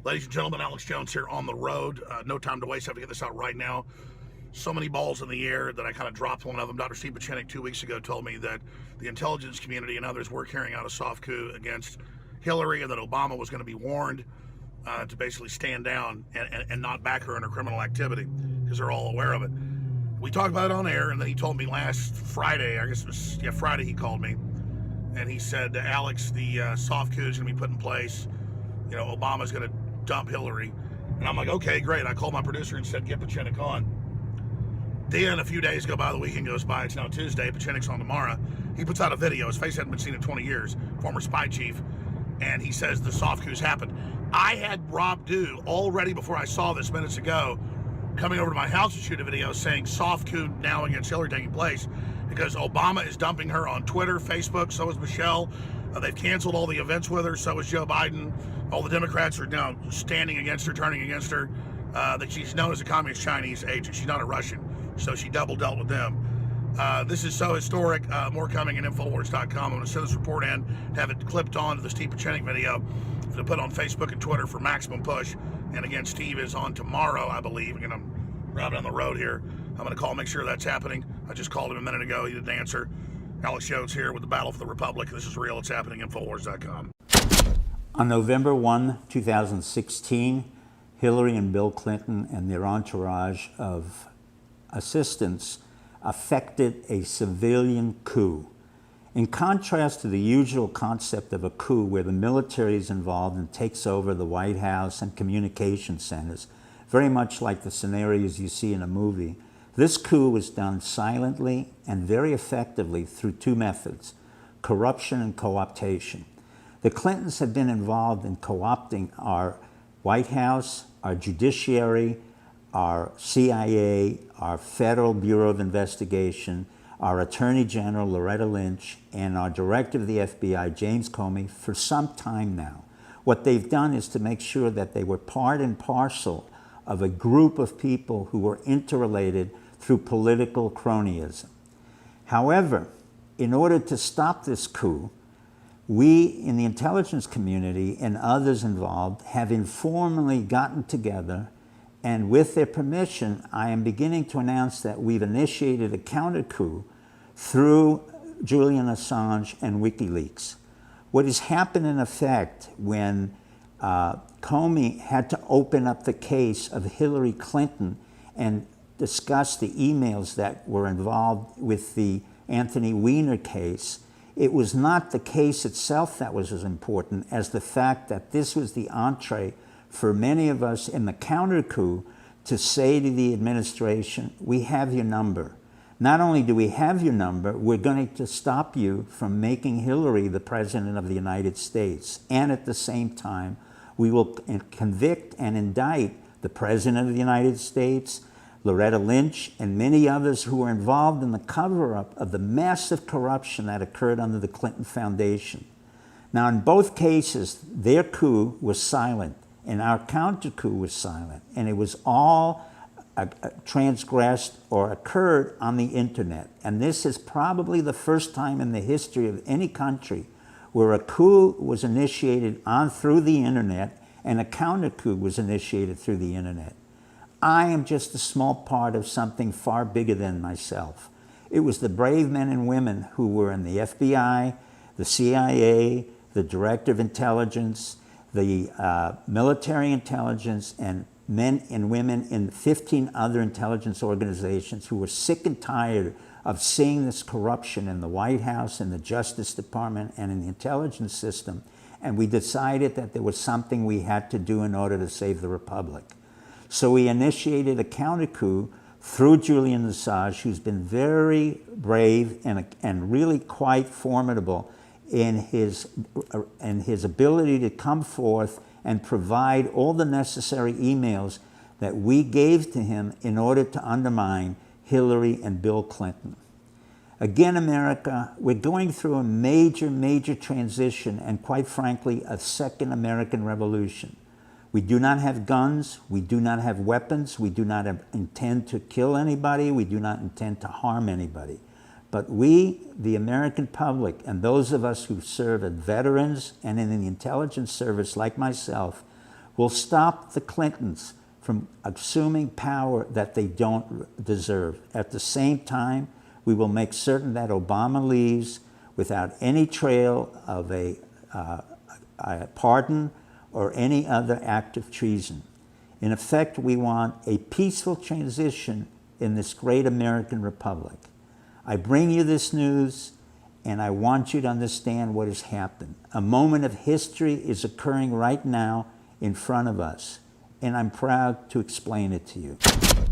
Ladies and gentlemen, Alex Jones here on the road. No time to waste. I have to get this out right now. So many balls in the air that I kind of dropped one of them. Dr. Steve Pieczenik 2 weeks ago told me that the intelligence community and others were carrying out a soft coup against Hillary, and that Obama was going to be warned to basically stand down and not back her in her criminal activity, because they're all aware of it. We talked about it on air, and then he told me last Friday, I guess it was, Friday, he called me, and he said, Alex, the soft coup is going to be put in place. You know, Obama's going to dump Hillary. And I'm like, okay, great. I called my producer and said, get Pieczenik on. Then a few days go by, the weekend goes by, it's now Tuesday, Pieczenik's on tomorrow. He puts out a video, his face hadn't been seen in 20 years, former spy chief, and he says the soft coup's happened. I had Rob Dew already before I saw this minutes ago, coming over to my house to shoot a video saying soft coup now against Hillary taking place, because Obama is dumping her on Twitter, Facebook, so is Michelle. They've canceled all the events with her, so is Joe Biden. All the Democrats are now standing against her, turning against her. That she's known as a communist Chinese agent. She's not a Russian, so she double dealt with them. This is so historic. More coming at Infowars.com. I'm going to send this report in, have it clipped on to the Steve Pieczenik video to put on Facebook and Twitter for maximum push. And again, Steve is on tomorrow, I believe. Again, I'm driving on the road here. I'm going to call, make sure that's happening. I just called him a minute ago. He didn't answer. Alex Jones here with the Battle for the Republic. This is real. It's happening. Infowars.com. On November 1, 2016, Hillary and Bill Clinton and their entourage of assistants effected a civilian coup. In contrast to the usual concept of a coup where the military is involved and takes over the White House and communication centers, very much like the scenarios you see in a movie, this coup was done silently and very effectively through two methods: corruption and co-optation. The Clintons have been involved in co-opting our White House, our judiciary, our CIA, our Federal Bureau of Investigation, our Attorney General, Loretta Lynch, and our Director of the FBI, James Comey, for some time now. What they've done is to make sure that they were part and parcel of a group of people who were interrelated through political cronyism. However, in order to stop this coup, we in the intelligence community and others involved have informally gotten together, and with their permission, I am beginning to announce that we've initiated a counter coup through Julian Assange and WikiLeaks. What has happened in effect when Comey had to open up the case of Hillary Clinton and discuss the emails that were involved with the Anthony Weiner case, it was not the case itself that was as important as the fact that this was the entree for many of us in the counter coup to say to the administration, we have your number. Not only do we have your number, we're going to stop you from making Hillary the President of the United States. And at the same time, we will convict and indict the President of the United States, Loretta Lynch, and many others who were involved in the cover-up of the massive corruption that occurred under the Clinton Foundation. Now, in both cases, their coup was silent, and our counter coup was silent, and it was all transgressed or occurred on the internet. And this is probably the first time in the history of any country where a coup was initiated through the internet and a counter coup was initiated through the internet. I am just a small part of something far bigger than myself. It was the brave men and women who were in the FBI, the CIA, the Director of Intelligence, the military intelligence, and men and women in 15 other intelligence organizations who were sick and tired of seeing this corruption in the White House, in the Justice Department, and in the intelligence system. And we decided that there was something we had to do in order to save the Republic. So we initiated a counter coup through Julian Assange, who's been very brave and really quite formidable in his ability to come forth and provide all the necessary emails that we gave to him in order to undermine Hillary and Bill Clinton. Again, America, we're going through a major, major transition and, quite frankly, a second American Revolution. We do not have guns, we do not have weapons, we do not intend to kill anybody, we do not intend to harm anybody. But we, the American public, and those of us who serve as veterans and in the intelligence service like myself, We'll stop the Clintons from assuming power that they don't deserve. At the same time, we will make certain that Obama leaves without any trail of a pardon or any other act of treason. In effect, we want a peaceful transition in this great American republic. I bring you this news, and I want you to understand what has happened. A moment of history is occurring right now in front of us, and I'm proud to explain it to you.